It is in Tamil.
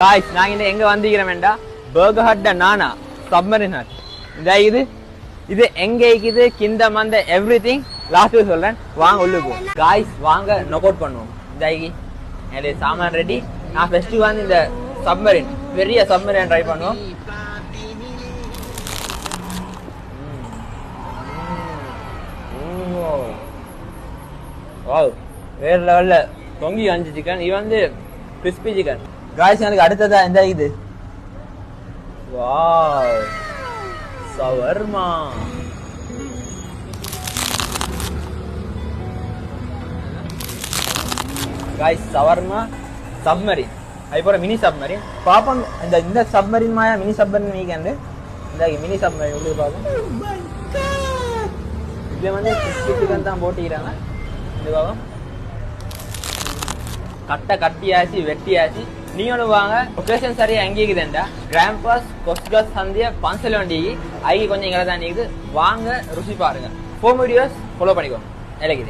guys நாங்க எங்க வந்திக்கிறோம்டா பர்கர் ஹட் நானா சப்மரின் ஹட் இந்த இது எங்க இருக்குது கிந்த மந்த எவ்ரிதிங் லாஸ்ட் சொல்றேன் வாங்க உள்ள போ guys வாங்க நாக் அவுட் பண்ணுவோம் இந்த சாமான் ரெடி நான் ஃபர்ஸ்ட் வந்து இந்த சப்மரின் பெரிய சப்மரின் ட்ரை பண்ணுவோம் வாவ் வேற லெவல்ல தொங்கி அஞ்சு சிக்கன் இது வந்து கிறிஸ்பி சிக்கன் गाइस எனக்கு அடுத்ததா இந்த இது wow shawarma guys shawarma submarine ஐபோற மினி சப்மரின் பாப்போம் இந்த சப்மரின் மாயா மினி சப்மரின் வீக்கெண்ட் இந்த மினி சப்மரின் உள்ள பாப்போம் இதுல வந்து கிறிஸ்பி சிக்கன் தான் போட்டுறாங்க இது பாப்போம் கட்டியாச்சு வெட்டியாச்சு நீங்களும் வாங்க லொகேஷன் சரியா எங்கே இருக்குதுண்டா கிராம்பஸ் கொஸ்கஸ் சந்தியா பன்சலவண்டிக்கு ஐக்கு கொஞ்சம் இங்கே தான் இருக்குது வாங்க ருசி பாருங்க 4 வீடியோஸ் ஃபாலோ பண்ணிக்கோங்க எனக்கு